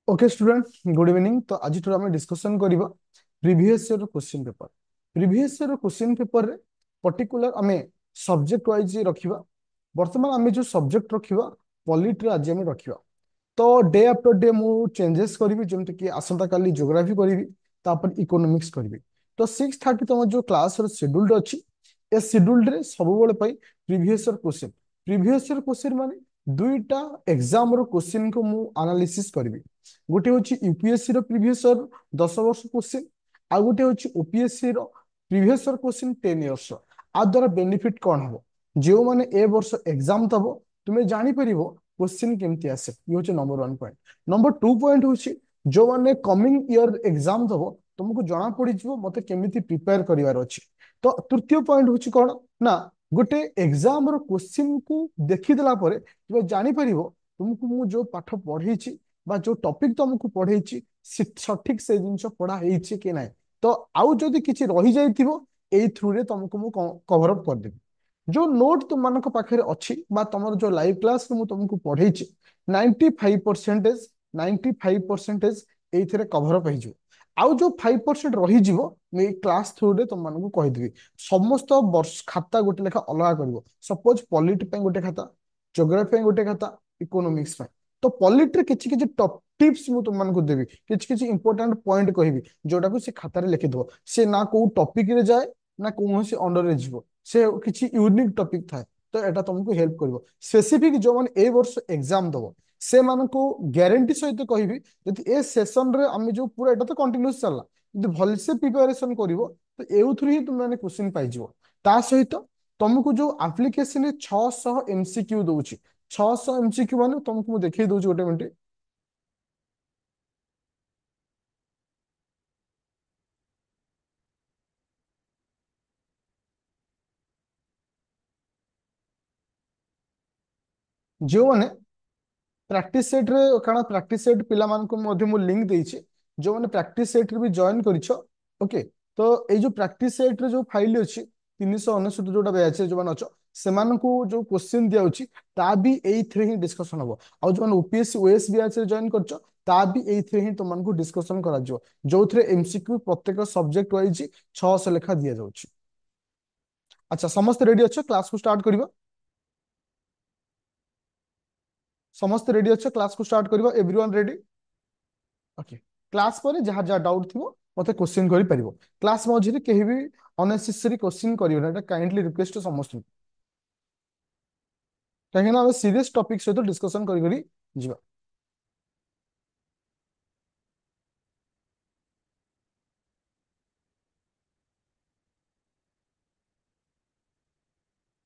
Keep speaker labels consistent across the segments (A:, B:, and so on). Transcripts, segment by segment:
A: Okay student, good evening. तो आज आम डिस्कसन करवा previous year question paper. Previous year question paper रे पर्टिकुलर आम सब्जेक्ट वाइज रखा। बर्तमान आम जो सब्जेक्ट रखा पॉलिटी आज आम रखा। तो डे आफ्टर डे मु चेंजेस करी जमती कि आसंता काली ज्योग्राफी करी तापर इकोनॉमिक्स करी। तो 6:30 तुम जो क्लास शेड्यूल्ड अच्छी ए शेड्यूल्ड रे सब previous year question. Previous year question माने दुईटा एग्जाम रो क्वेश्चन को मु एनालिसिस करी। गोटे हूँ यूपीएससी प्रीवियस ईयर 10 वर्ष क्वेश्चन, आ गोटे हूँ OPSC previous year question 10 years. आ द्वारा बेनिफिट कौन हम जो मैंने ए वर्ष एग्जाम दब तुम्हें जापर क्वेश्चन केमती आसे। ये हूँ नंबर 1 पॉइंट। नंबर 2 पॉइंट हूँ जो मैंने कमिंग ईयर एग्जाम दब तुमको जना पड़ मत केमी प्रिपेयर करार अच्छी। तो तृतीय पॉइंट हूँ कौन ना गोटे एग्जाम क्वेश्चन को देखीदेला तुम्हें जापर तुमको मु जो पाठ पढ़े बा जो टॉपिक तुमको पढ़े सठिक से जिन पढ़ा कि ना। तो आउ जदि किसी रही जाइथिबो एई थ्रू रे तुमको मु कवर अप कर देबी। जो नोट तुम मान पाखे अच्छी बा तुम जो लाइव क्लास मु तुमको पढ़े 95% 95% ये कवर अप हो। आउ जो 5% रही मुझे क्लास थ्रू रे तुम मानक कहीदेवी। समस्त वर्ष खाता गोटे लेखा अलग कर। सपोज पॉलिटी गोटे खाता, ज्योग्राफी गोटे खाता, इकोनॉमिक्स। तो पॉलिटी किसी किसी टॉप टिप्स मु तुमको देवी, किसी किसी इंपोर्टेंट पॉइंट कहबी जोटा को से खातार लिखिदब। से ना को टॉपिक रे जाए ना कौन से अंडर रे जीवो, से किसी यूनिक टॉपिक थाए। तो एटा तुमको हेल्प करिवो। स्पेसिफिक जो माने ए वर्ष एग्जाम दबो से मानको गारंटी सहित कहबी जदि ए सेशन रे हम जो पूरा एटा तो कंटिन्यूस चलला जदि भल से प्रिपरेशन करिवो तो एउथुर ही तुम माने क्वेश्चन पाइ जिवो। ता सहित तुमको जो एप्लिकेशन 600 एमसीक्यू दउची। 600 एमसीक्यू माने तुमको मु देखै दउची गोटे मिनिट। जो माने प्रैक्टिस सेट रे कारण प्रैक्टिस सेट पिला मानको मध्ये मु लिंक देइछि। जो माने प्रैक्टिस सेट रे भी जॉइन करिछो। ओके। तो ए जो प्रैक्टिस सेट रे जो फाइल अछि 399 जोटा बैच जो माने अछो सेमानकु जो क्वेश्चन दिया अछि ता भी एई थ्री ही डिस्कशन हबो। आ जो माने ओपीएससी ओएस बैच रे जॉइन करछो ता भी एई थ्री ही तुमनको डिस्कशन करा जो जो थ्रे एमसीक्यू प्रत्येक सब्जेक्ट वाइज 600 लेखा दिया जाउछि। अच्छा, समस्त रेडी अछो क्लास को स्टार्ट करिवो। समस्त रेडी अछो क्लास को स्टार्ट करिवो। Everyone ready? ओके। क्लास पर जहाँ जहाँ डाउट थी मत क्वेश्चन कर पार। क्लास मझे कहीं भी अनेसेसरी क्वेश्चन करें काइंडली रिक्वेस्ट समस्त। कहीं सीरीयस टॉपिक सहित डिस्कशन करी जीवा।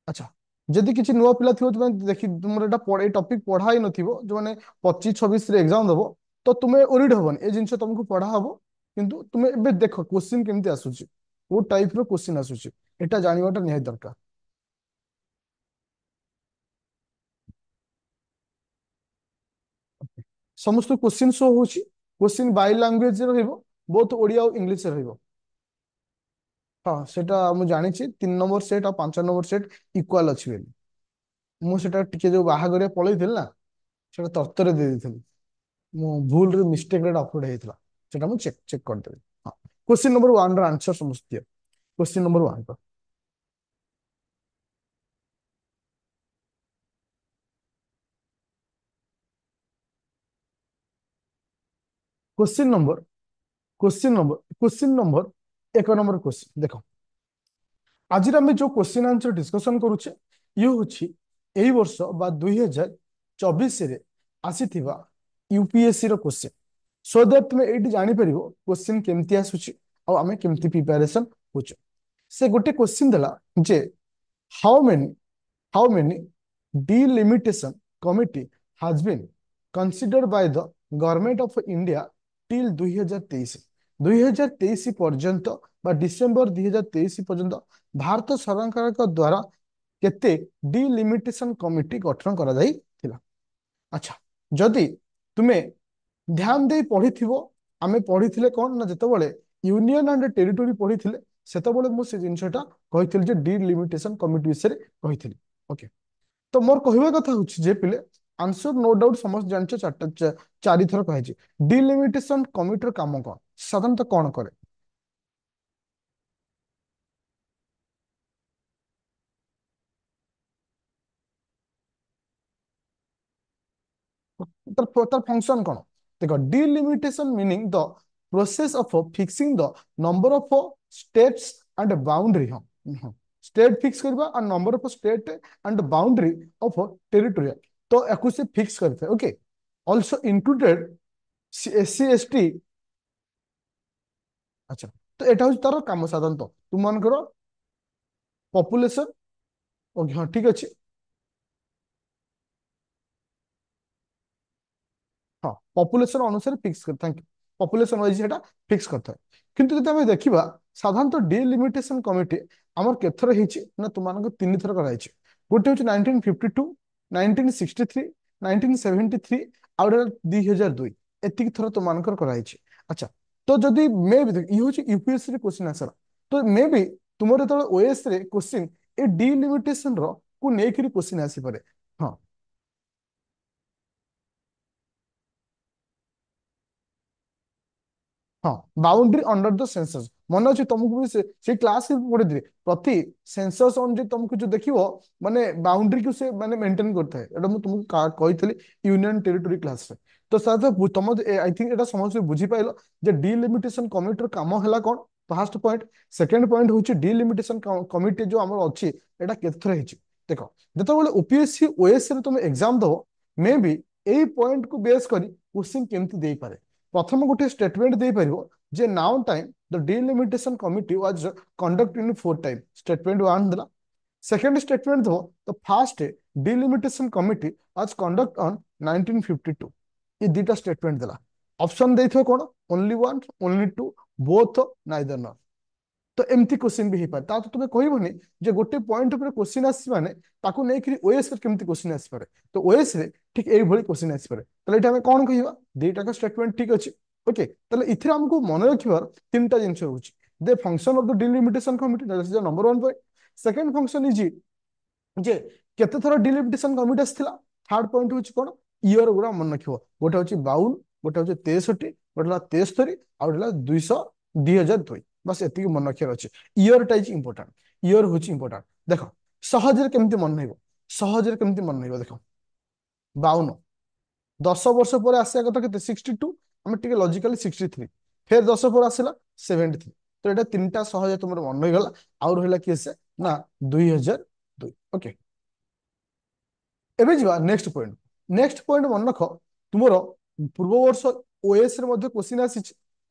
A: अच्छा, जदि किसी नुआ पिला थी तुम देखी तुम एटा टॉपिक पढ़ाई नथिबो जो माने 25-26 रे एग्जाम दबो तो तुम्हें ओरिड हबन ए जिंस तुमको पढ़ा हबो। किंतु तुम्हें एबे देखो क्वेश्चन केमती आसुची, वो टाइप रो क्वेश्चन आसुची एटा जानिबाटा निहाय दरकार। समस्त क्वेश्चन शो होची। क्वेश्चन बाय लैंग्वेज रहइबो, बोथ ओडिया और इंग्लिश रहइबो। हाँ सेटा मु जानी 3 नंबर सेट और 5 नंबर सेट इक्वाल अच्छी बेली। मु सेटा टिके जो बाहागरिया पळेइथिल ना सेटा तर्तरे दे देथिल। मु भूल रे मिस्टेक रे अपलोड हेइथिला। सेटा मु चेक चेक कर देबी। हाँ। क्वेश्चन नंबर 1 रो आंसर समझ दियो। क्वेश्चन नंबर 1 पर question number question number 1 number question देखो। आज आम जो क्वेश्चन आंसर डिस्कशन करुचे ये हूँ यही वर्ष बा 2024 रे आसीथिबा यूपीएससी रो क्वेश्चन। सो दैट तुम ये जापर क्वेश्चन केमती आसुची आ आमे केमती प्रिपरेशन होचे। से गोटे क्वेश्चन देला जे how many how many delimitation committee has been considered by the government of India till 2023। 2023 पर्यंत बा डिसेंबर 2023 पर्यंत भारत सरकार द्वारा केते डिलिमिटेशन कमिटी गठन करा जाई थिला। अच्छा, जदि तुमे ध्यान दे पढ़ी आमे पढ़ी कौन ना जिते यूनियन एंड टेरिटोरी पढ़ी सेतबले मु से जिनसटा कहिथिल जे डिलिमिटेशन कमिटी विषय कहिथिल। ओके। तो मोर कहवा कथा हूँ जे पिले आंसर नो डाउट समस्त जानछ चार चारि थर कहि डिलिमिटेशन कमिटीर काम कौन साधारणतः कौन करे तार फंक्शन कौन देखो delimitation meaning the process of fixing the number of states and boundary हम स्टेट फिक्स करबा और number of state and boundary of territorial तो याकू से फिक्स करते okay also included SC ST अच्छा तो एटा हूँ तार काम साधारणतः तुम मानकर पॉपुलेशन ओके हाँ ठीक अच्छे हाँ पॉपुलेशन अनुसार फिक्स कर थैंक यू पॉपुलेशन वाइज सेटा फिक्स करता है किंतु जब हमें देखिबा साधारणतः डिलिमिटेशन कमिटी हमर केथर हेछि ना तुमानक तीन थर कराइछि गोटे होछि 1952 1963 1973 आउर 2002 एतिक थर तुमानकर कराइछि अच्छा तो जदि मे भी ई होछि यूपीएससी रे क्वेश्चन आंसर तो मे भी तुमर तो ओएस रे क्वेश्चन ए डिलिमिटेशन रो को नेकरी क्वेश्चन आसी पारे हाँ हाँ बाउंड्री अंडर द सेंसस मन अच्छे तुमको भी से क्लास पढ़ी प्रति सेंसस अनुଯାୟୀ तुमको जो देखियो माने बाउंड्री को से माने मेंटेन करता है एटा मु तुमको कहितली यूनियन टेरिटरी क्लास रे तो साथ तुम आई थिंक एटा समझ बुझी पाइलो जे डिलिमिटेशन कमिटीर काम हैला कोन फर्स्ट पॉइंट सेकंड पॉइंट होची डिलिमिटेशन कमिटी जो हमर अछि एटा केथरे हिची देखो जेतबेले ओपीएससी ओएस रे तुम एग्जाम दो मे बी एई पॉइंट को बेस करी क्वेश्चन केमती देई पारे प्रथम गोटे स्टेटमेंट दे पारिबो जे now time the delimitation committee was conduct in four time statement one दिला सेकंड स्टेटमेंट दो the first delimitation committee was conduct on 1952 ये दीटा स्टेटमेंट दिला ऑप्शन देइथो कोन only one only two both neither not तो एमती क्वेश्चन भी पारे ता तो तुम्हें कहबनी जे गोटे पॉइंट ऊपर क्वेश्चन आसी माने ताकू नै कि ओएस रे केमती क्वेश्चन आसी पारे तो ओएस रे ठीक एई भली क्वेश्चन आसी पारे तले एटा हम कोन कहिबा दुईटा का स्टेटमेंट ठीक अछि ओके तले इथरे हमको मन रखिबार तीनटा जिंस होछि the function of the delimitation committee that is the number 1 point second function is जे केते थरा डिलिमिटेशन कमिटी आथिला थर्ड पॉइंट होछि कोन ईयर गुरा मन रखिबो गोटे होछि 52 गोटे होछि 63 गोटे ला 73 आ गोटे ला 200 2002 बस एति मन रखियार अछि ईयर टा इज इंपोर्टेंट ईयर होछि इंपोर्टेंट देखो सहजरे केमति मन रहइबो सहजरे केमति मन रहइबो देखो 52 10 वर्ष पर आसिया कथा केते 62 हम टिके लॉजिकली 63 फिर 10 पर आसिला 73 तो एटा तीनटा सहज तुमर मन रहि गला आउ रहिला केसे ना 2002 ओके एबे जिवा नेक्स्ट पॉइंट मन रख तुमर पूर्व वर्ष ओएस रे मध्ये क्वेश्चन आसी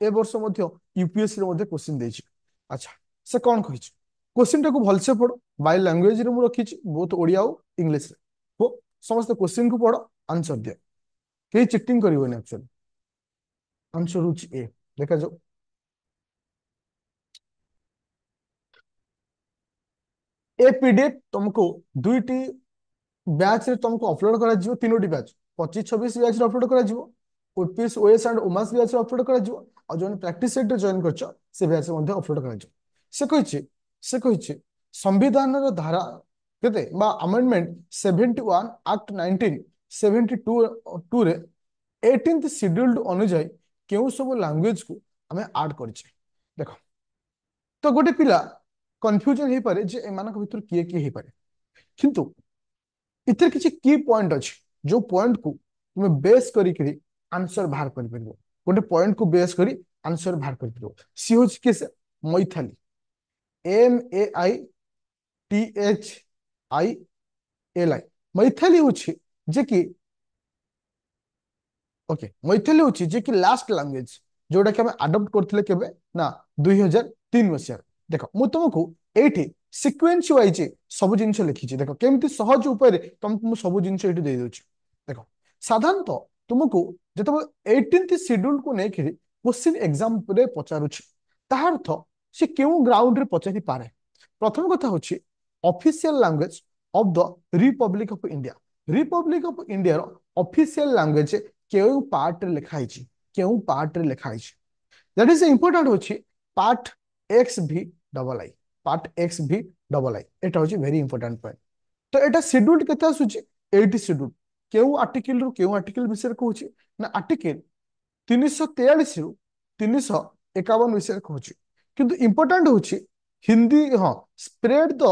A: ए वर्ष मध्ये यूपीएससी रे मध्ये क्वेश्चन देछि अच्छा से कोन कहिछि क्वेश्चन टाको भलसे पढ़ो बाय लैंग्वेज रे मु रखिछि बहुत ओडिया और इंग्लिश रे हो समस्त क्वेश्चन को पढ़ो आंसर दियो के चीटिंग करिवोनी एक्चुअली आंसर होछि ए देखा जाओ ए पीडीएफ तुमको दुईटी बैच रे तुमको अपलोड करा जिवो तीनोटी बैच 25 26 बैच रे अपलोड करा जिवो ओपीएस ओएस एंड ओमास बैच रे अपलोड करा जिवो और जोन प्रैक्टिस सेट रे जॉइन करछ से बैच रे मध्ये अपलोड करा जिवो से कहिछि संविधान रो धारा केते बा अमेंडमेंट 71 एक्ट 1972 टू रे 18th शेड्यूल्ड अनुଯାୟୀ केउ सब लैंग्वेज को हमें ऐड करछे देखो तो गोटे पिला कंफ्यूजन हे पारे जे एमानक भितर किए किए हे पारे किंतु इतर किछि की पॉइंट अछि जो पॉइंट को तुम बेस करी करी आंसर बाहर कर परबो गोटे पॉइंट को बेस करी आंसर बाहर कर परबो सी होछि के से मैथिली MAITHILI मैथिली होछि जे कि ओके मैथिली होछि जे कि लास्ट लैंग्वेज जोटा कि हम अडॉप्ट करथिले केबे ना 2003 मसिया देखो मु तुमको एठी सीक्वेंस वाइज सब जिंस लिखिछि देखो केमती सहज उपाय रे तुमको मु सब जिंस एठी दे दोछि देखो साधारणतः तुमको जतबे 18th शेड्यूल को नै खिरी क्वेश्चन एग्जाम रे पचारुछि तार अर्थ से केउ ग्राउंड रे पचारि पारे प्रथम कथा होछि official language of the republic of India रो ऑफिशियल लैंग्वेज केउ पार्ट रे लिखा हिछि केउ पार्ट रे लिखा हिछि दैट इज इंपोर्टेंट होछि part X V double I part X V double I एटा होछि वेरी इंपोर्टेंट पॉइंट तो एटा शेड्यूल केते आसुछि 80 शेड्यूल केउ आर्टिकल रु केउ आर्टिकल विषय कहूची ना आर्टिकल 343 रु 351 विषय कहूची किंतु इंपोर्टेंट होची हिंदी हाँ spread the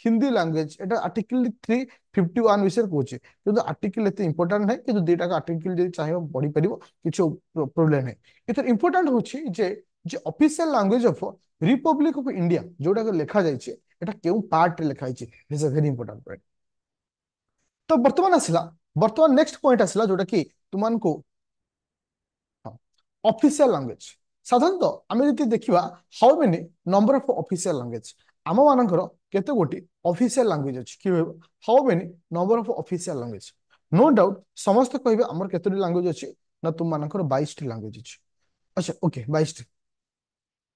A: Hindi language Etah article 351 विषय कहूची किंतु आर्टिकल एते इंपोर्टेंट नहीं किंतु दुईटा आर्टिकल जदि चाहिए पढ़ी परिबो किछ प्रॉब्लम नहीं इतर इंपोर्टेंट होची जे जे official language of republic of India जोटा को लिखा जाय छे एटा केउ पार्ट रे लिखा जाय छे is a very important point तो वर्तमान नेक्स्ट पॉइंट आसला जोटा कि तुमान को ऑफिशियल लैंग्वेज साधारणतः आम जब देखा how many number of official language आम मानकर केते गोटी ऑफिशियल लैंग्वेज अछि कि how many number of official language no doubt समस्त कहबे हमर केतोटी लैंग्वेज अछि ना तुम मानकर 22 टी लैंग्वेज अछि अच्छा ओके 22 टी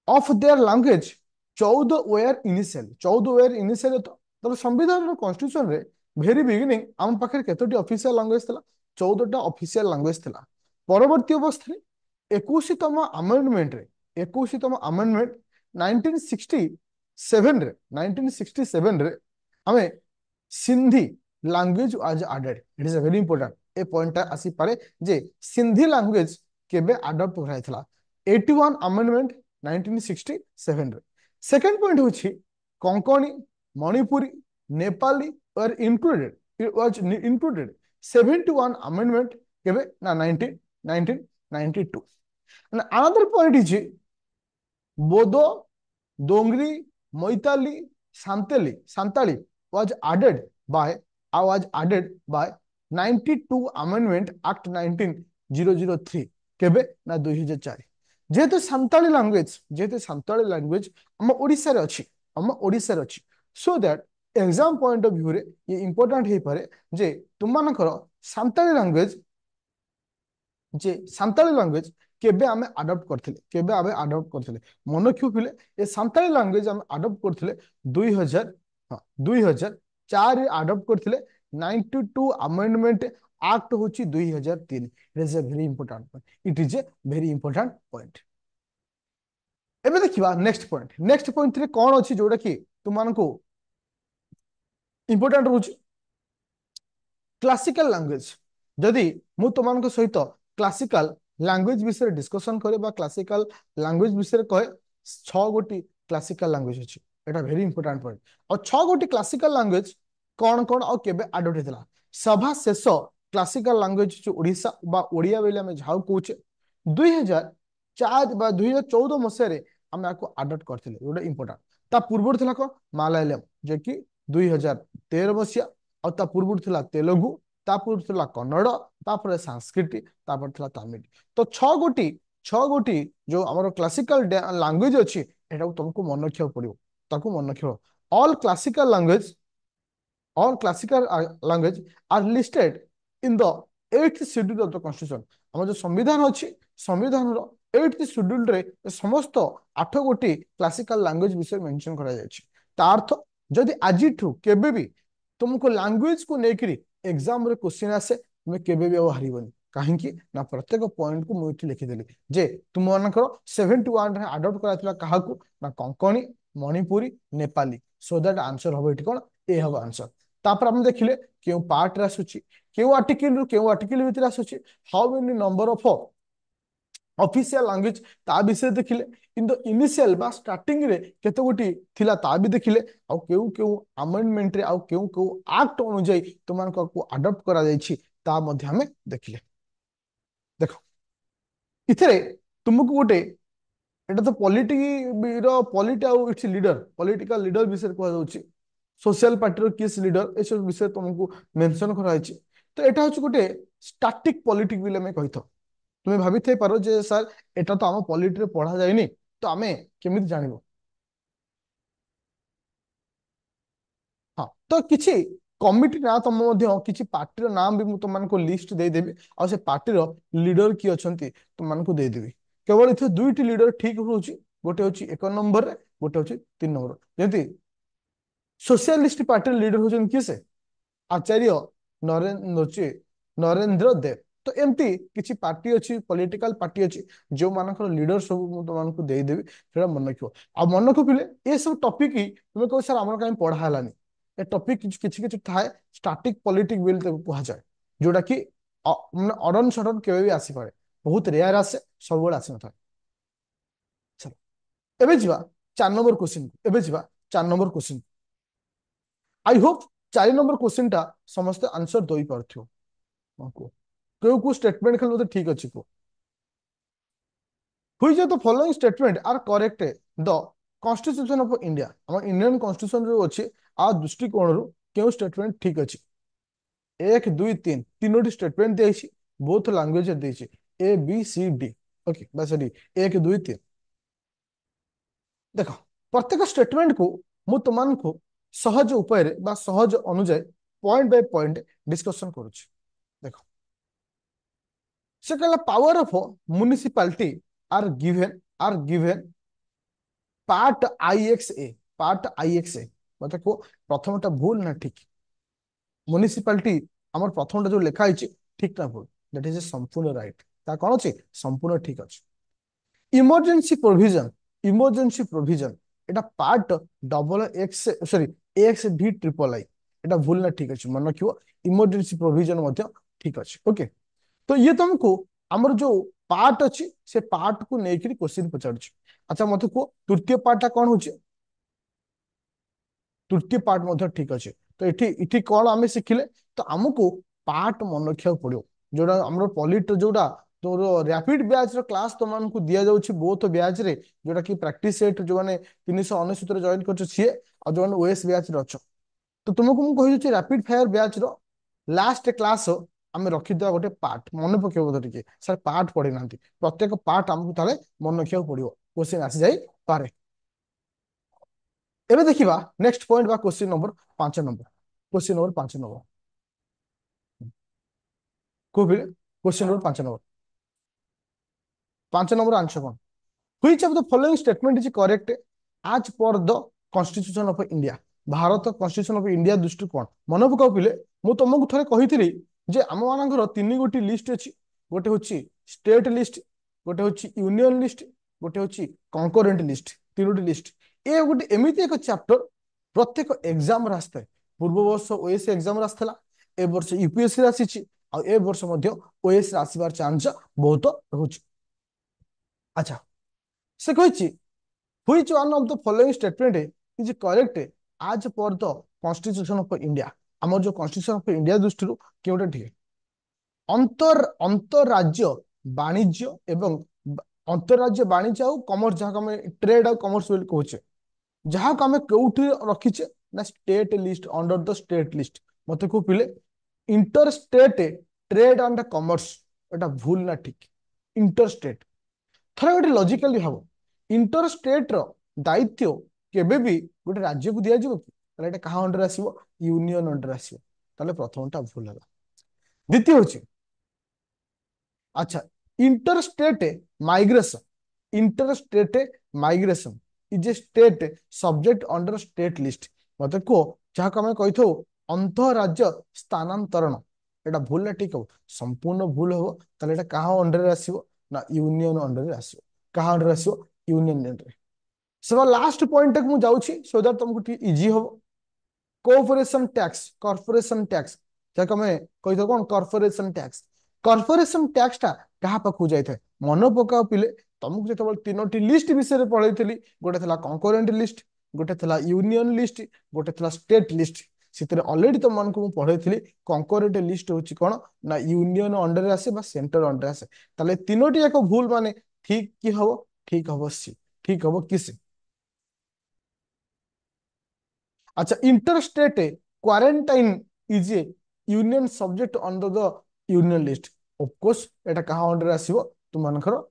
A: of their language 14 were initial 14 were initial तो संविधान कॉन्स्टिट्यूशन रे भेरी बिगिनिंग आम पाखे केतोटी ऑफिशियल लैंग्वेज थिला 14 टा ऑफिशियल लैंग्वेज थिला परवर्ती अवस्था 21तम अमेंडमेंट रे 21तम अमेंडमेंट 1967 रे हमें सिंधी लैंग्वेज आज added it is a very important a point आसी पारे जे सिंधी लैंग्वेज केबे अडॉप्ट कराइथला 81 अमेंडमेंट 1967 रे सेकंड पॉइंट होची Konkani Manipuri Nepali were included it was included 71 amendment केबे ना 1992 and another point is bodo dongri moitali santali was added by 92 amendment act 19003 केबे ना 2004 जेते संताली लैंग्वेज हम ओडिसा रे अछि so that exam point of view रे ये इंपोर्टेंट हे पारे जे तुम मानकर सांताली लैंग्वेज केबे आमे अडॉप्ट करथिले मन रखिले ए सांताली लैंग्वेज आमे अडॉप्ट करथिले 2000 हां 2004 रे अडॉप्ट करथिले 92 अमेंडमेंट एक्ट होची 2003 it is a very important point एबे देखिबा नेक्स्ट पॉइंट रे कोन अछि जोडा कि तुमानको इंपोर्टेंट रहउची क्लासिकल लैंग्वेज जदि मु तुमानको सहित क्लासिकल लैंग्वेज विषय डिस्कशन करे बा क्लासिकल लैंग्वेज विषय कहे 6 गोटी क्लासिकल लैंग्वेज अछि एटा वेरी इंपोर्टेंट पॉइंट और 6 गोटी क्लासिकल लैंग्वेज कोन कोन और केबे अडॉप्ट हेतला सभा शेष क्लासिकल लैंग्वेज जो ओडिसा बा ओडिया बेले हम झाउ कहूचे 2004 बा 2014 मसे रे हम याको अडॉप्ट करथिले ओटा इंपोर्टेंट ता पूर्व थिला को मलयालम जे कि 2013 मसिया और ता पूर्व थिला तेलुगु ता पूर्व थिला कन्नड़ तापर संस्कृत तापर थिला तमिल तो 6 गोटी जो हमर क्लासिकल लैंग्वेज अछि एटा तुमको मन रखियो पड़ियो ताको मन रखियो all classical language are listed in the 8th schedule of the constitution हम जो संविधान अछि संविधान रो 8th शेड्यूल रे समस्त 8 गोटी क्लासिकल लैंग्वेज विषय मेंशन करा जाय छी ता अर्थ जदि आजिठू केबे भी तुमको लैंग्वेज को लेकरी एग्जाम रे क्वेश्चन आसे तुम केबे भी हारिबनी कहीं ना प्रत्येक पॉइंट को मुझे लिखिदेली जे तुम मानकर 71 रे अडॉप्ट कराइतला काहाकू ना Konkani Manipuri Nepali so that answer होबो इटी कोन ए हबो आंसर तापर हम देखिले केउ पार्ट रे आसुची केउ आर्टिकल भीतर आसुची how many number of official language ता विषय देखिले इन द इनिशियल बा स्टार्टिंग रे केते गोटी थिला ता भी देखिले आ केउ अमेंडमेंट रे आ केउ एक्ट अनुଯାयी तुमान को अडॉप्ट करा जाय छी ता मध्ये हमें देखिले देखो इथरे तुमको गोटे एटा तो इट्स लीडर पॉलिटिकल लीडर विषय कह जाउची सोशल पार्टी रो किस लीडर ए सब विषय तुमको मेंशन करा जायछि तो एटा होची गोटे स्टैटिक पॉलिटिक बिले में कहिथो तुम्हें भाभी थे पारो जे सर एटा तो आम पॉलिटी रे पढ़ा जायनी तो आमे केमिति जानिबो हाँ तो किछि कमिटी ना तुम किछि पार्टी नाम भी तुमको लिस्ट दे देबी आ से पार्टी लीडर की अछंती तुमको दे देबी केवल इथे दुईटी लीडर ठीक होउची गोटे होची 1 नंबर रे गोटे होची 3 नंबर जेंति सोशलिस्ट पार्टी लीडर होचन किसे आचार्य नरेंद्र देव तो एमती किछि पार्टी अछि पॉलिटिकल पार्टी अछि जो मानकर लीडर सब मु तुमको दे देबी फेर मन रखियो आ मन रखिले ए सब टॉपिक ही तुम कहो सर हमर काई पढ़ा हलानी ए टॉपिक किछि किछि थाए स्टैटिक पॉलिटिक बिल ते कहा जाए जोटा कि माने अडन सडन केबे भी आसी पारे, बहुत रेयर आसे, सब बेले आसी नथाय। चलो एबे जिबा 4 नंबर क्वेश्चन को। एबे जिबा 4 number question. I hope 4 number question टा समस्त आंसर दई पारथियो। को को स्टेटमेंट खाली बोलते ठीक अछि को। Which of the following statement are correct the constitution of India. हम इंडियन कॉन्स्टिट्यूशन जो अछि आ दृष्टिकोण रु केउ स्टेटमेंट ठीक अछि। 1 2 3 तीनोटी स्टेटमेंट देछि, बोथ लैंग्वेज देछि, A B C D. Okay बस डी 1 2 3। देख प्रत्येक स्टेटमेंट को मु तुमान को सहज उपाय रे बा सहज अनुଯାयी पॉइंट बाय पॉइंट डिस्कशन करूछि। देख से कहला power of municipality are given part I X A. Part I X A मत को प्रथमटा भूल ना ठीक। म्युनिसिपैलिटी हमर प्रथमटा जो लिखा है ठीक ना भूल, दैट इज ए संपूर्ण राइट। ता कोन अछि संपूर्ण ठीक अछि। Emergency provision, emergency provision Etah part double x sorry x D triple I. एटा भूल ना ठीक अछि, मन रखियो इमरजेंसी प्रोविजन मध्य ठीक अछि। ओके तो ये तुमको हमर जो पार्ट अछि से पार्ट को नेकरी क्वेश्चन पचारछि। अच्छा मते को तृतीय पार्टटा कोन होछि, तृतीय पार्ट मध्य ठीक अछि। तो इठी इठी कोन आमे सिखिले, तो हमको पार्ट मन रखिया पड़ियो। जोडा हमर पॉलिट जोडा तो रैपिड बैच रो क्लास तो मान को दिया जाउछि बोथ बैच रे, जोडा कि प्रैक्टिस सेट जो माने 399 रे जॉइन करछ छिए आ जो माने ओएस बैच रे अछ। तो तुमको मु कहि छि रैपिड फायर बैच रो लास्ट क्लास आमे रखि दवा गोटे पार्ट मन पकेबो तो टिके सर पार्ट पढि नांती, प्रत्येक पार्ट हमको ताले मन रखिया पड़ियो, क्वेश्चन आसी जाई पारे। एबे देखिबा नेक्स्ट पॉइंट बा question number 5 number. Question number 5 number को भी question number 5 number 5 number answer कौन। Which of the following statement is correct as per the constitution of India. भारत कॉन्स्टिट्यूशन ऑफ इंडिया दृष्टि कोण मन पकाउ पिले मु तुमको थरे कहिथिली जे आम मानकर तीन गोटी लिस्ट अछि। गोटे होछि स्टेट लिस्ट, गोटे होछि यूनियन लिस्ट, गोटे होछि कंकरेंट लिस्ट। तीनोटी लिस्ट ए गोटे एमिति एक चैप्टर प्रत्येक एग्जाम रास्ते पूर्व वर्ष ओएस एग्जाम रास्तला, ए वर्ष यूपीएससी रासिछि आ ए वर्ष मध्य ओएस आसीबार चांस बहुत रहउछि। अच्छा से कहिछि which one of the following statement is correct as per the constitution of India. हमर जो कॉन्स्टिट्यूशन ऑफ इंडिया दृष्टि केउटा ठीक अंतरराज्य वाणिज्य एवं अंतरराज्य वाणिज्य और कॉमर्स जहाँ हमें ट्रेड और कॉमर्स बोली कहूचे, जहाँ हमें केउठी रखीचे ना state list under the state list. मते को पिले inter state trade and commerce एटा भूल ना ठीक। इंटर स्टेट थरे गोटे लॉजिकली भाव इंटर स्टेट रो दायित्व केबे भी गोटे राज्य को दिया जिवो कि ताले एटा कहा अंडर आसीबो यूनियन अंडर आसीबो। ताले प्रथमटा भूल होला। द्वितीय होची अच्छा interstate migration, interstate migration is a state subject under state list. मते को जहाँ को हमें कही अंतरराज्य स्थानांतरण एटा भूल ना ठीक हो संपूर्ण भूल हो। ताले एटा कहा अंडर आसीबो ना यूनियन अंडर आसीबो। कहा अंडर आसीबो यूनियन अंडर। सब लास्ट पॉइंट तक मु जाउछि सो दैट तुमको ठीक इजी हो। कॉर्पोरेशन टैक्स, कॉर्पोरेशन टैक्स जहाँ हमें कही कौन कॉर्पोरेशन टैक्स। कॉर्पोरेशन टैक्स टा कहा पाखु जाए मन पकाओ पिले तुमको जो तीनोटी लिस्ट विषय पढ़ाई गोटे थला कंकरेंट लिस्ट, गोटे थला यूनियन लिस्ट, गोटे थला स्टेट लिस्ट। सितरे ऑलरेडी तुम मन को पढ़ाई कंकरेंट लिस्ट होची कौन ना यूनियन अंडर आसे बा सेंटर अंडर आसे। ताले तीनोटी एक भूल माने ठीक कि हबो ठीक हबो सी ठीक हबो किस। अच्छा interstate quarantine is A union subject under the union list. Of course एटा कहा अंडर आसीबो तुम मानकर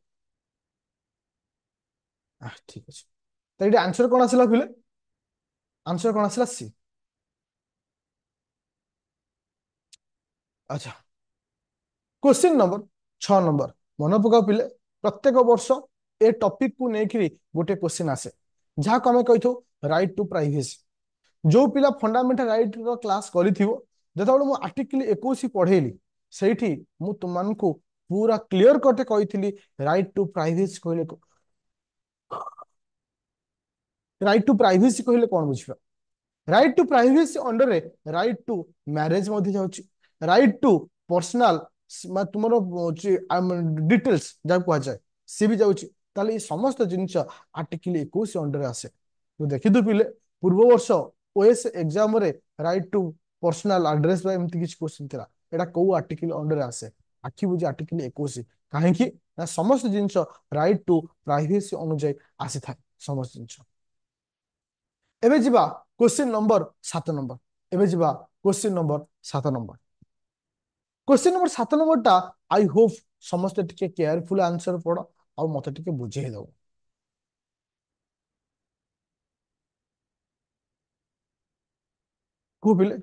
A: ठीक अछि। तो ये आंसर कौन आसला फिले आंसर कौन आसला सी। अच्छा क्वेश्चन नंबर 6 नंबर मन पका पिले प्रत्येक वर्ष ए टॉपिक को लेकर गोटे क्वेश्चन आसे जहाँ को आम कही राइट टू प्राइवेसी। जो पिला फंडामेंटल राइट रो क्लास करिथिबो जेतबेले मु आर्टिकल 21 पढ़ेली सेठी मु तुमको पूरा क्लियर कटे कहिथिली राइट टू प्राइवेसी कहले राइट टू प्राइवेसी कहले कौन बुझिबा। राइट टू प्राइवेसी अंडर रे राइट टू मैरिज मध्य जाउची, राइट टू पर्सनाल तुम डिटेल्स जहाँ कहुए सी भी जाऊँगी ताले ये समस्त जिनस आर्टिकल 21 अंडर आसे तो देखिदु पिले पूर्व वर्ष ओएस एग्जाम रे राइट टू पर्सनाल एड्रेस बा एमती किछ क्वेश्चन थिला एटा को आर्टिकल अंडर आसे आखि बुझी आर्टिकल 21 काहेकि ना समस्त जिनस राइट टू प्राइवेसी अनुଯାयी आसी थाए समस्त जिनस एबे जिबा क्वेश्चन नंबर 7 नंबर एबे जिबा question number 7 number question number 7 number टा आई होप समस्त टिके केयरफुल आंसर पड़ आ मते टिके बुझे दो को बिले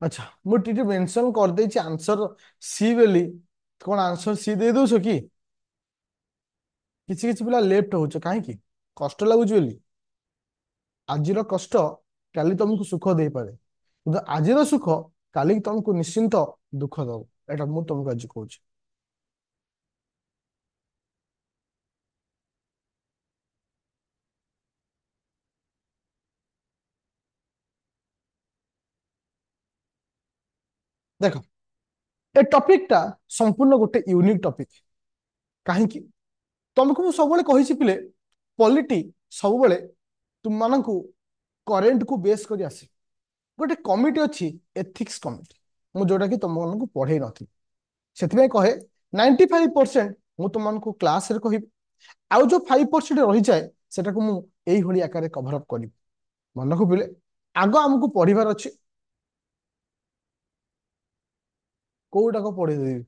A: अच्छा मुझे मेंशन कर दे आंसर सी बेली कौन आंसर सी दे दो कि किसी किसी पिला लेफ्ट हो कहीं कष्ट लगुच बोली आजिर कष्ट काली तुमको सुख दे पारे किंतु आजिर सुख काली तुमको निश्चिंत दुख दब एटा मु तुमको आज कहूँ देख ए टॉपिक टा संपूर्ण गोटे यूनिक टॉपिक कहीं तुमको मुझे सब कही पिले पॉलिटी सब तुम मानू करेन्ट को बेस कर आसे गोटे कमिटी अच्छी एथिक्स कमिटी मु जोटा कि तुम मानू पढ़े नी से कहे 95% मु तुमको क्लास रे कहि आउ जो 5% रही जाए सेटा को मु एई होली आकार कभर अप करी मन को पिले आग आमको पढ़िबार अच्छी कोटा को पढ़ी देबी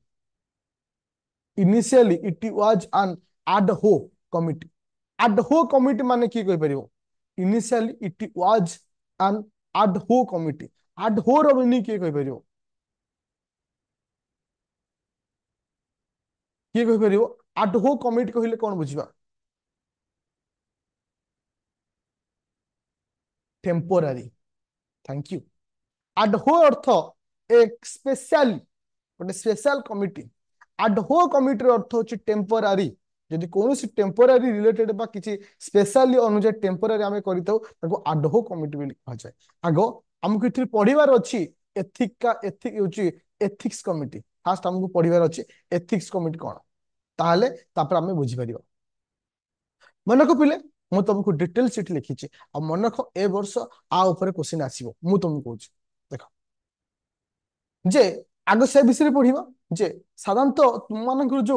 A: initially it was an ad hoc committee ad hoc committee माने की कहि परिबो initially it was an ad hoc committee ad hoc रो मीनिंग की कहि परिबो की कहि परिबो ad hoc committee कहिले कोन बुझिबा temporary thank you ad hoc अर्थ एक स्पेशल गोटे special committee ad hoc committee अर्थ होची टेम्पोरारी जदि कौन टेम्पोरारी रिलेटेड बा किसी स्पेशली अनुसार टेम्पोरारी आम कर ad hoc कमिटी बोली कहा जाए आग आमको ये पढ़िबार अच्छी एथिक का एथिक होची एथिक्स कमिटी फास्ट आमको पढ़िबार अच्छी एथिक्स कमिटी कौन ताहले तापर आमे बुझी परिबा मन को पिले मु तुमको डिटेल सीट लिखी आ मन रख ए वर्ष आ ऊपर क्वेश्चन आसीबो मु तुमको कहूची देख जे आग से विषय पढ़िबा जे साधारणतः तुम मानकर जो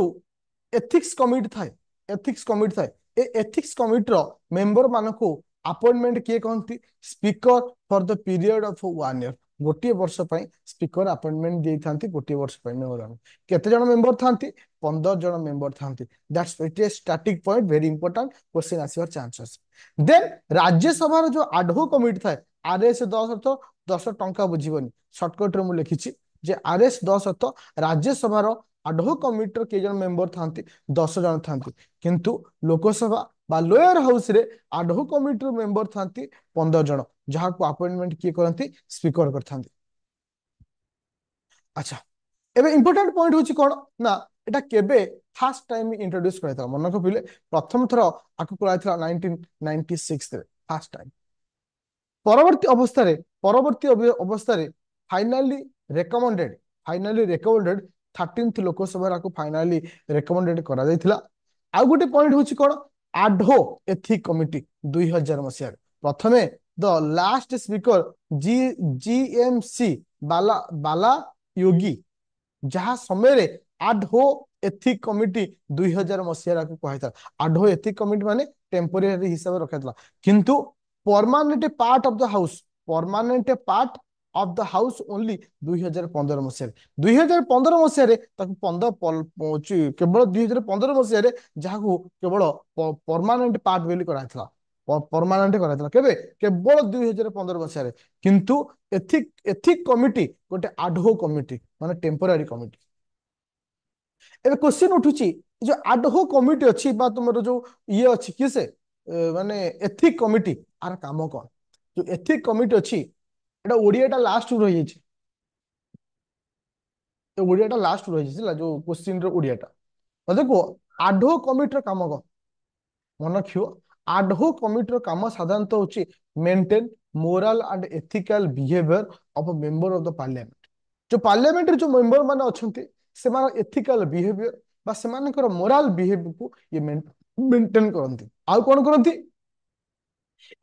A: एथिक्स कमिटी थाए एथिक्स कमिटी थाए ए एथिक्स कमिटी रो मेंबर मानको अपॉइंटमेंट किए कहती speaker for the period of 1 year गोटे वर्ष पर स्पीकर अपॉइंटमेंट दे थांती गोटे वर्ष पर मेंबर केते जण मेंबर थांती 15 जण मेंबर थांती that's it is static point very important question आसीवर चांसेस देन राज्यसभा रो जो एड हॉक कमिटी थाए आरएस 10 अर्थ 10 टंका बुझीबनी शॉर्टकट रे मु लिखिछि जे आरएस 10 अर्थ राज्यसभा रो एडहॉक कमिटी के जन मेंबर थांती 10 जन थांती किंतु लोकसभा बा लोअर हाउस रे एडहॉक कमिटी मेंबर थांती 15 जन जहाँ को अपॉइंटमेंट किए करती स्पीकर करथांती अच्छा एबे इंपोर्टेंट पॉइंट होची कोन ना एटा केबे फर्स्ट टाइम इंट्रोड्यूस करैता मन को पिले प्रथम थरो आकु कराइथला 1996 रे फर्स्ट टाइम परवर्ती अवस्था रे परवर्ती अवस्था रे finally recommended finally recommended 13th Lok Sabha को फाइनली रेकमेंडेड करा जायतिला आ गोटे पॉइंट होची कोन आढो एथिक कमिटी 2000 मसिया प्रथमे the last speaker G GMC Bala Balayogi जहाँ समय आढो एथिक कमिटी 2000 मसीह को कहता आढो एथिक कमिटी माने टेम्पोरेरी हिसाब से रखा किंतु permanent part of the house permanent part of the house only 2015 मसीह 2015 मसीह केवल 2015 मसीह जहाँ को केवल परमानेंट पार्ट बोली कराइथला परमानेंट कराइथला केबे केवल 2015 मसीह किंतु एथिक एथिक कमिटी गोटे आढो कमिटी माने टेम्पोरारी कमिटी एबे क्वेश्चन उठुची जो आडहो कमिटी अच्छी बा तुमरो जो ये अच्छी किसे माने एथिक कमिटी आर काम कौन जो एथिक कमिटी अच्छी एटा ओडियाटा लास्ट रही जाइए ओडियाटा लास्ट रही जाइए जो क्वेश्चन रो ओडियाटा देखो आडहो कमिटर काम कौन मन रखियो आडहो कमिटर काम साधारणतः होची maintain moral and ethical behaviour of a member of the parliament जो पार्लियामेंट जो मेंबर माने अछंती से मान एथिकल बिहेवियर बा से मानकर मोरल बिहेवियर को ये मेंटेन करंती आ कोन करंती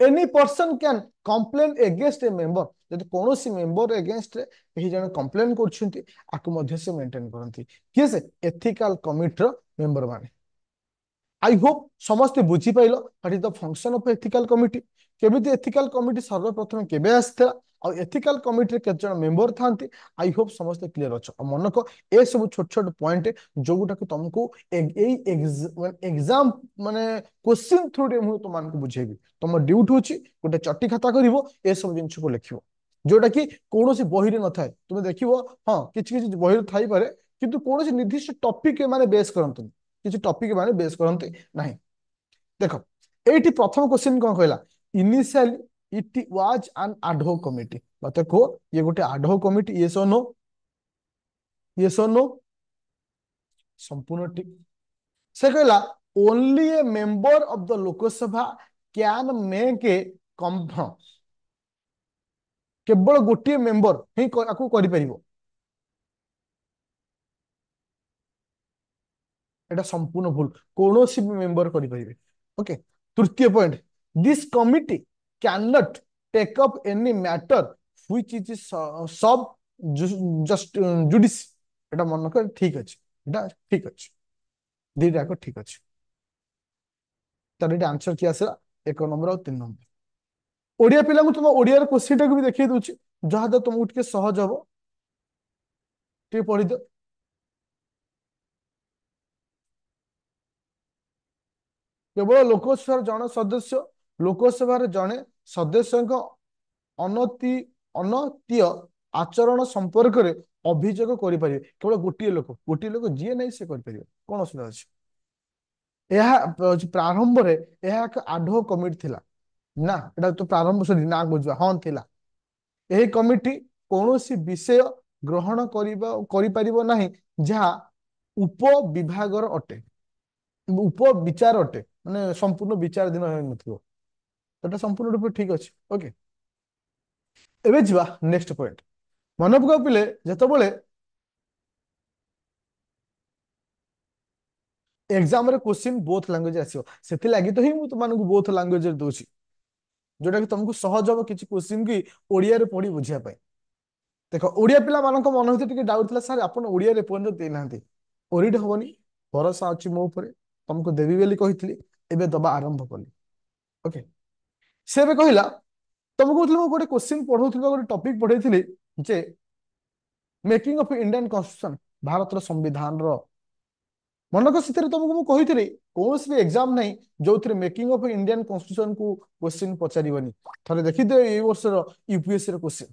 A: any person can complain against a member जदि कौन सी मेंबर अगेंस्ट कहीं जन कंप्लेन करछंती आकु मध्य से मेंटेन करंती किए से एथिकल कमिटर मेंबर माने आई होप समस्ते बुझी pile what is the function of ethical committee केमिति एथिकल कमिटी सर्वप्रथम केबे आस्थिला और एथिकल कमिटी केते जन मेंबर थांती आई होप समस्ते क्लियर अछ मन को ए सब छोट छोट पॉइंट जो गुटा को तुमको एग्जाम माने क्वेश्चन थ्रू रे मु तुम को बुझेबी तुम ड्यूटी होची गोटे चट्टी खाता करिवो ए सब जिंस को लिखिवो जोटा कि कौन सी बही रे न थाए तुम देखिवो हां किछि किछि बही रे थाई पारे किंतु कौन सी निर्दिष्ट टॉपिक माने बेस करंतु किछि टॉपिक माने बेस करंते नाही देखो एटी प्रथम क्वेश्चन कौन कहला initially it was N ad hoc committee मते को ये गोटे एडहॉक कमिटी यस और नो यस और नो संपूर्ण ठीक से कहला only A member of the Lok Sabha can make a केवल गोटे मेंबर ही आकु करि परिबो एटा संपूर्ण भूल कौन सी मेंबर करि परिबे ओके तृतीय point this committee can not take up any matter which is sub just judice एटा मन कर ठीक अछि एटा ठीक अछि दीटा को ठीक अछि तार एटा आंसर की आसला 1 नंबर और 3 नंबर ओडिया पिला को तुम ओडिया रे क्वेश्चन टा को भी देखै दोछि जहा द तुमको टिके सहज हबो टिके पढि दो केवल लोकसभा जन सदस्य लोकसभा जने सदस्य अनति अनतीय आचरण संपर्क में अभियोग करें केवल गोटे लोक जी नहीं से करें कौन असुविधा अच्छे प्रारंभ में यह एक आडहॉक कमिटी थिला ना एटा तो प्रारंभ सॉरी ना बुझवा हाँ थिला यही कमिटी कौन सी विषय ग्रहण करि परिबो नाही जहा उप विभागर अटे उप विचार अटे माने संपूर्ण विचार दिन नथिबो तो संपूर्ण रूप ठीक अच्छे ओके एबे जिवा नेक्स्ट पॉइंट मन पका पिले जेतबेले एग्जाम रे क्वेश्चन बोथ लैंग्वेज आसीबो सेति लागि तो ही मु तुमन को बोथ लैंग्वेज रे दोची जोटा कि तुमको सहज हो किछि क्वेश्चन की ओडिया रे पढी बुझिया पाए देखो ओडिया पिला मान को मन होते टिके डाउट थिला सर आपण ओडिया रे पॉइंट दे नांती ओरिड होबनी भरोसा अछि मो ऊपर तुमको देबी बेली कहितली एबे दबा आरंभ कली ओके से बे कहिला तुमको कहतली मो गोटे क्वेश्चन पढौथली गोटे टॉपिक पढैथली जे मेकिंग ऑफ इंडियन कॉन्स्टिट्यूशन भारत संविधान रो मनक से तुमको मुझे कौन भी एग्जाम नहीं जो थे मेकिंग ऑफ इंडियन कॉन्स्टिट्यूशन को क्वेश्चन पचारिबनी थरे देखिदे ए वर्ष यूपीएससी रो क्वेश्चन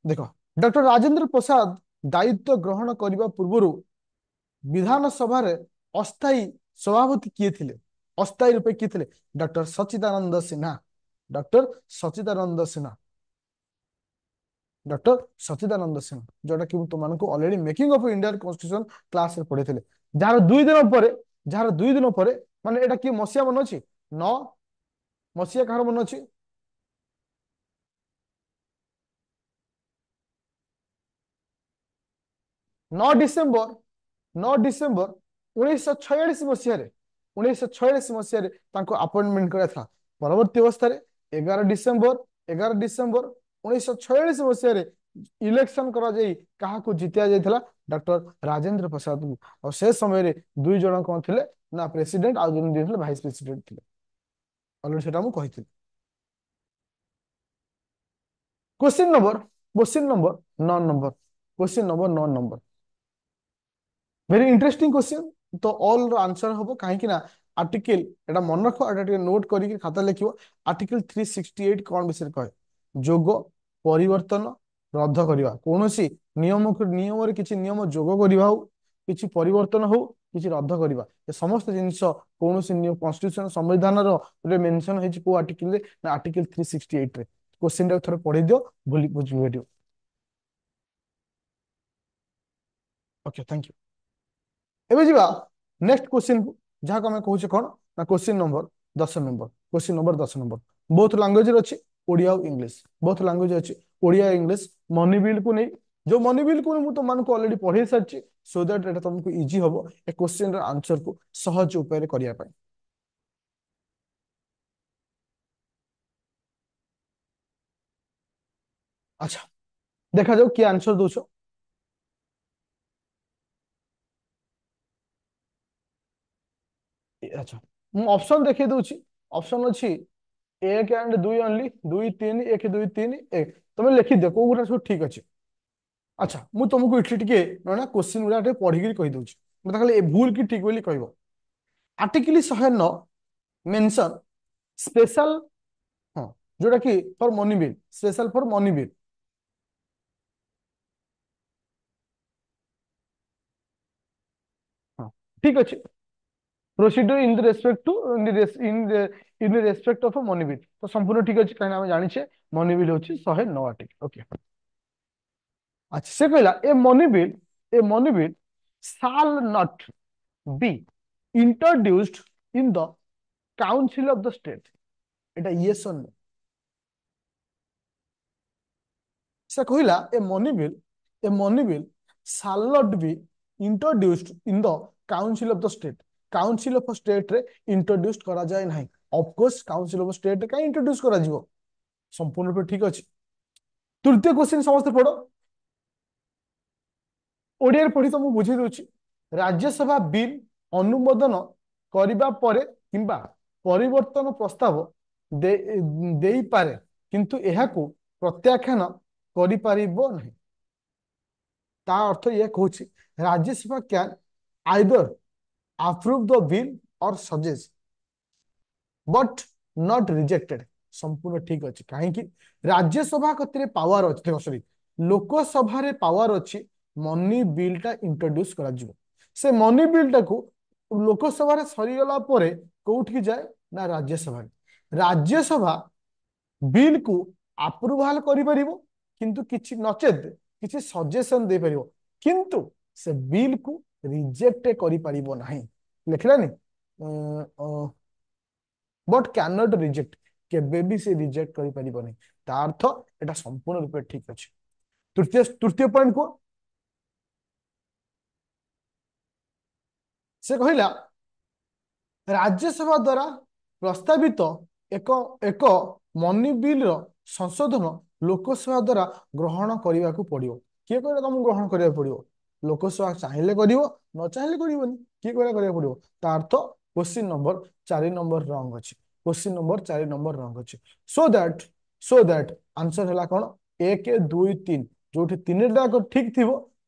A: देखो डॉक्टर राजेंद्र प्रसाद दायित्व ग्रहण करने पूर्व विधानसभा अस्थायी सभापति किए थे अस्थायी रूपे किए थे डॉक्टर सच्चिदानंद सिन्हा डॉक्टर सच्चिदानंद सिन्हा डॉक्टर सच्चिदानंद सिंह जोटा कि तुमको already making of Indian constitution class रे पढ़े थे जार 2 दिन पर जार 2 दिन पर माने एटा कि मसिया मन अछि 9 मसिया कहार मन अछि 9 डिसेम्बर 9 डिसेम्बर 1946 मसीह 1946 मसीह अपॉइंटमेंट करा था परवर्ती अवस्था 11 डिसेम्बर 11 डिसेम्बर 1946 मसीह इलेक्शन करा जाई कहा को जितिया जाइथला डॉक्टर राजेंद्र प्रसाद को और से समय रे 2 जन कौन थिले ना प्रेसिडेंट आ जन दिथिले वाइस प्रेसिडेंट थिले ऑलरेडी सेटा मु कहिथिले question number 9 number question number 9 number very interesting question तो ऑल रो आंसर हबो काहे कि ना आर्टिकल एटा मन रखो एटा टिके नोट करी खाता लिखियो आर्टिकल 368 कोन विषय कहे जोग परिवर्तन रद्द करिवा कोनोसी नियम रे किछि नियम जोग करिवा हो किछि परिवर्तन हो किछि रद्द करिवा ए समस्त जिंस कोनोसी नियम कॉन्स्टिट्यूशन संविधान रो रे मेंशन हेछि को आर्टिकल रे ना आर्टिकल 368 रे क्वेश्चन टा थोड़ा पढ़ी दियो भूली बुझ वीडियो ओके थैंक यू एबे जीवा नेक्स्ट क्वेश्चन को जहाँ को हमें कहूचे कौन ना question number 10 number. Question number 10 number both language अच्छी ओडिया और इंग्लिश बोथ लैंग्वेज अच्छी ओडिया इंग्लिश मनी बिल को नहीं जो मनी बिल को मुझे तुम ऑलरेडी पढ़े सारी सो दैट एटा तुमको इजी हम ए क्वेश्चन आंसर को सहज उपाय करिया पाए। अच्छा देखा जाओ किए आंसर दौछ। अच्छा मु ऑप्शन देखिए दूची ऑप्शन अच्छी एक एंड दुई ओनली दुई तीन एक दुई तीन एक तुम लिखि दियो को गुटा सब ठीक अच्छे। अच्छा मु तुमको इठी टिके ना क्वेश्चन गुड़ा पढ़ी कही दूची मत खाली भूल कि ठीक बोली कहब आर्टिकल 109 मेंशन स्पेशल हाँ जोटा कि for money bill special for money bill. हाँ ठीक अच्छे procedure in the respect to in respect of money bill तो संपूर्ण ठीक अच्छे कहीं जाने मनी बिल हूँ 109 आर्टिकल ओके। अच्छा से कहला a money bill shall not be introduced in the council of the state एटा यस और नो। से कहला a money bill shall not be introduced in the council of the state council of state रे introduce करा जाए नहीं of course council of state का introduce करा जीवो संपूर्ण रूप ठीक अछि। तृतीय क्वेश्चन समस्त पढ़ो ओडिया पढ़ी तो मुझे बुझे दूची राज्यसभा बिल अनुमोदन करिबा परे किंबा परिवर्तन प्रस्ताव दे देई पारे किंतु एहाकू प्रत्याख्यान करि परिबो नहीं ता अर्थ ये कहूची Rajya Sabha can either approve the bill और सजेस्ट बट नॉट रिजेक्टेड संपूर्ण ठीक अच्छे कहीं राज्यसभा कति पावर अच्छे देखो सॉरी लोकसभा रे पावर अच्छी मनी बिल टा इंट्रोड्यूस करा जिवो से मनी बिल टाकू लोकसभा रे सरीगला परे कोउठ की जाए ना राज्यसभा राज्यसभा बिल को अप्रूवाल करि परिबो किंतु किछि नचेत किछि सजेशन दे परिबो किंतु से बिल को रिजेक्ट करि परिबो नाही लिखलानी बट कैन नॉट रिजेक्ट केबे भी से रिजेक्ट करि परिबो नहीं ता अर्थ एटा संपूर्ण रूप ठीक अछि। तृतीय पॉइंट को से कहला राज्यसभा द्वारा प्रस्तावित एक एक मनी बिल रो संशोधन लोकसभा द्वारा ग्रहण करने को पड़ो किए कहला तुमको ग्रहण करा पड़ो लोकसभा चाहिए कर न चाहिए करनी किए कहला करा पड़ो ता अर्थ क्वेश्चन नंबर 4 नंबर रंग अच्छे क्वेश्चन नंबर 4 नंबर रंग अच्छे सो दैट आंसर है कौन 1 2 3 जो तीन टाक ठीक थी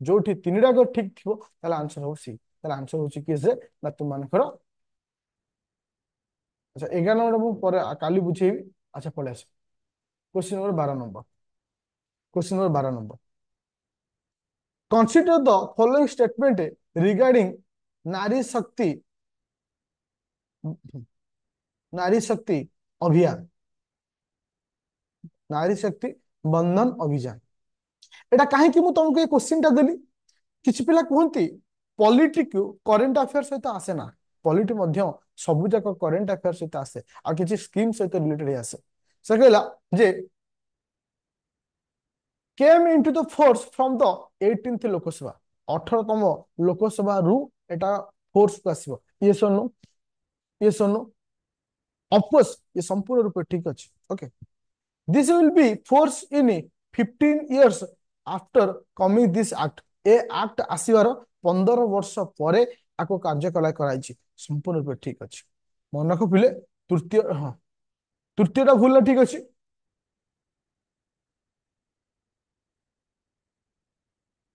A: जो तीन टाक ठीक थी आंसर हो सी आंसर हो किए से ना तुम मानकर। अच्छा 11 नंबर मुझे काली बुझेबी। अच्छा पढ़े आस question number 12 number consider the following statement regarding नारी शक्ति नारी शक्ति अभियान नारी शक्ति बंधन अभियान एटा कहीं तुमको ये क्वेश्चन टा देली किछि पिला कहती पॉलिटिक करेंट अफेयर सहित आसे ना पॉलिटी मध्य सबु जाक करेंट अफेयर सहित आसे आ किछि स्कीम सहित रिलेटेड आसे से कहला जे came into the force from the 18th Lok Sabha 18तम Lok Sabha रु एटा फोर्स को आसीबो ये सुनो ये सुनो ऑफ कोर्स ये संपूर्ण रूप ठीक अछि okay this will be force in 15 years after coming this act a act आसीबार 15 वर्ष परे आको कार्यकला कराइछि संपूर्ण रूप ठीक अछि मन रख पिले तृतीय हां तृतीयटा भूल ठीक अछि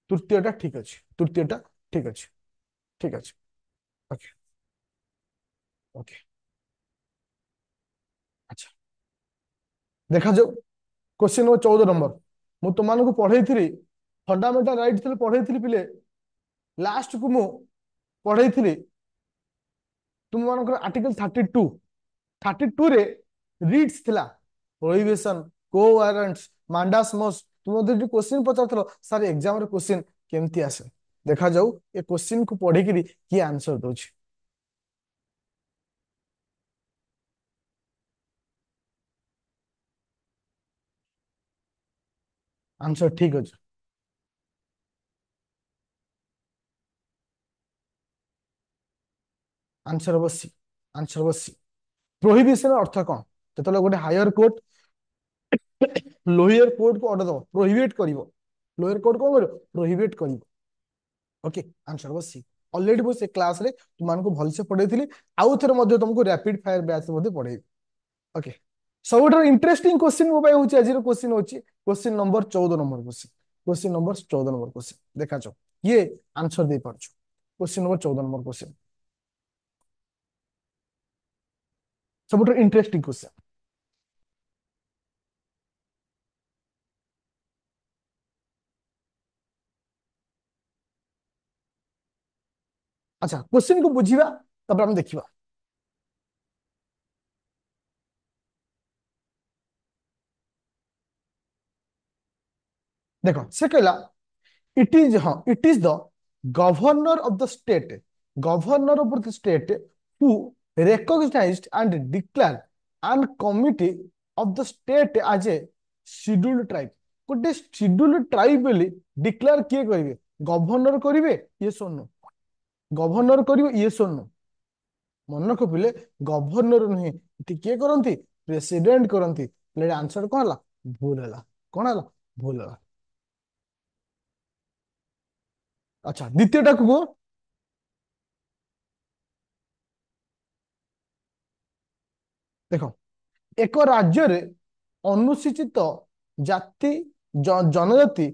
A: तृतीयटा ठीक अछि तृतीयटा ठीक अछि ठीक अछि ओके ओके अच्छा देखा जाओ क्वेश्चन नंबर 14 नंबर मु तुमको पढ़े फंडामेंटल राइट पढ़े पिले लास्ट को मु पढ़े तुम मान आर्टिकल 32 रे रीड्स थिला प्रोहिबिशन को वारंट्स मांडास मोस तुम क्वेश्चन पचार सर एग्जाम रे क्वेश्चन केमती आसे देखा जाऊ ए क्वेश्चन को पढ़ी किए आंसर दଉଛି आंसर ठीक अछि आंसर हबो सी आंसर हबो सी प्रोहिबिशन अर्थ कौन जेतले गोटे हायर कोर्ट लोअर कोर्ट को ऑर्डर दो प्रोहिबिट करिवो लोअर कोर्ट को प्रोहिबिट करिवो ओके आंसर हबो सी ऑलरेडी वो से क्लास रे तुमान को भल से पढेइथिली आउ थरे मध्ये तुमको रैपिड फायर बैच मध्ये पढेइ ओके सबुठार इंटरेस्टिंग क्वेश्चन मो पाई होची आज रो क्वेश्चन होची question number 14 number question number 14 number question देखा जो ये आंसर दे पारछु क्वेश्चन नंबर 14 नंबर क्वेश्चन सबुठार इंटरेस्टिंग क्वेश्चन अच्छा क्वेश्चन को बुझीबा तब हम देखिबा देखो से कहला it is the governor of the state governor of the state who recognized and declared and committee of the state as a scheduled tribe गोटे scheduled tribe बोली डिक्लेयर किए करिवे गवर्नर करिवे ये सोनो गवर्नर करिवे ये सोनो मन रखिले गवर्नर नुहे एटी किए करंती प्रेसिडेंट करंती ले आंसर कोन हला भूल हला कोन हला भूल हला अच्छा द्वितीयटा को देखो एक राज्य रे अनुसूचित जाति जनजाति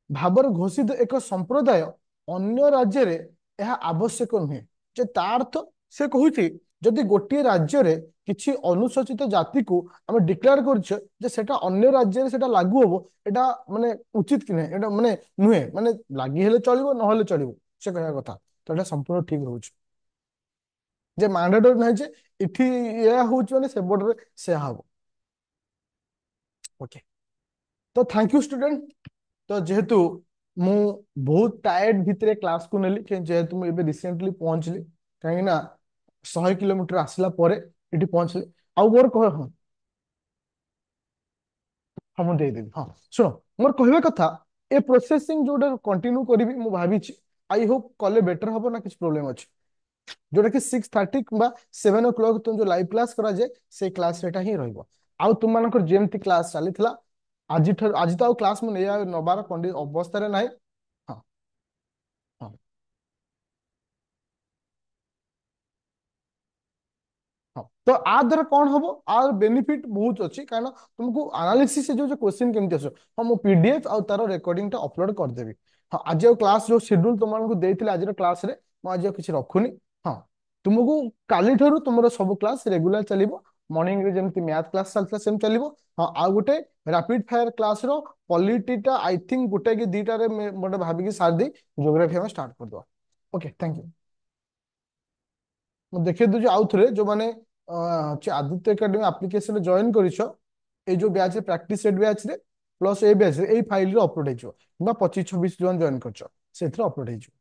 A: भावर घोषित एक संप्रदाय अन्य राज्य रे यह आवश्यक नुहे जे तार अर्थ से कहूची जदि गोटे राज्य रे किछि अनुसूचित जाति को हम डिक्लेयर करछे जे सेटा अन्य राज्य रे सेटा लागू होबो एटा माने उचित कि नै एटा माने नुहे माने लागि हेले चलिबो न हेले चलिबो से कहया कथा तो एटा संपूर्ण ठीक रहउछ जे मैंडेटरी नै जे इठी या होउछ माने से बोर्ड रे से हाबो ओके तो थैंक यू स्टूडेंट तो जेहेतु मु बहुत टायर्ड भितरे क्लास को नेली जेहेतु मु एबे रिसेंटली पहुंचली कहीं ना 100 किलोमीटर आसला परे इठी पहुंचली आउ मोर कह हाँ हाँ मु देदेवी हाँ शुण मोर कहबे कथा ए प्रोसेसिंग जोटा कंटिन्यू करी मु भाभी आई होप कले बेटर हबो ना किछ प्रॉब्लम अछि जोटा कि 6:30 किंबा 7 o'clock तुम जो लाइव क्लास करा जाए से क्लास रेटा ही रहइबो आउ तुम मानकर जेमती क्लास चलीथिला आज तो क्लास में नहीं नबार अवस्था ना हाँ हाँ हाँ तो आ द्वारा कौन हम आर बेनिफिट बहुत अच्छी कारण तुमको एनालिसिस से जो क्वेश्चन केमती आस हाँ मु पीडीएफ आ तार रेकर्डिंग टा अपलोड करदेवी हाँ आज क्लास जो शेड्यूल तुमको देते आज क्लास रे आज किसी रखुनी हाँ तुमको काली ठारू तुम सब क्लास रेगुलर चलो मॉर्निंग रे जमती मैथ क्लास चलता सेम चलो हाँ आ गोटे रैपिड फायर क्लास रो पॉलिटीटा आई थिंक गोटे कि दीटा रे मोटे भाविकी सार दी ज्योग्राफी हम स्टार्ट कर दवा ओके थैंक यू ମୁଁ ଦେଖେଇ ଦଉଛି ଆଉ ଥରେ ଯୋଉମାନେ ଆଦିତ୍ୟ ଏକାଡେମୀ ଆପ୍ଲିକେସନ ଜଏନ କରିଛ ଏଇ ଯୋଉ ବ୍ୟାଚ୍ ରେ ପ୍ରାକ୍ଟିସ ସେଟ୍ ବ୍ୟାଚ୍ ରେ ପ୍ଲସ୍ ଏଇ ବ୍ୟାଚ୍ ରେ ଏଇ ଫାଇଲ ରେ ଅପଲୋଡ ହେଇଯିବ କିମ୍ବା 25-26 ଜଣ ଜଏନ କରିଛ ସେଥିରେ ଅପଲୋଡ ହେଇଯିବ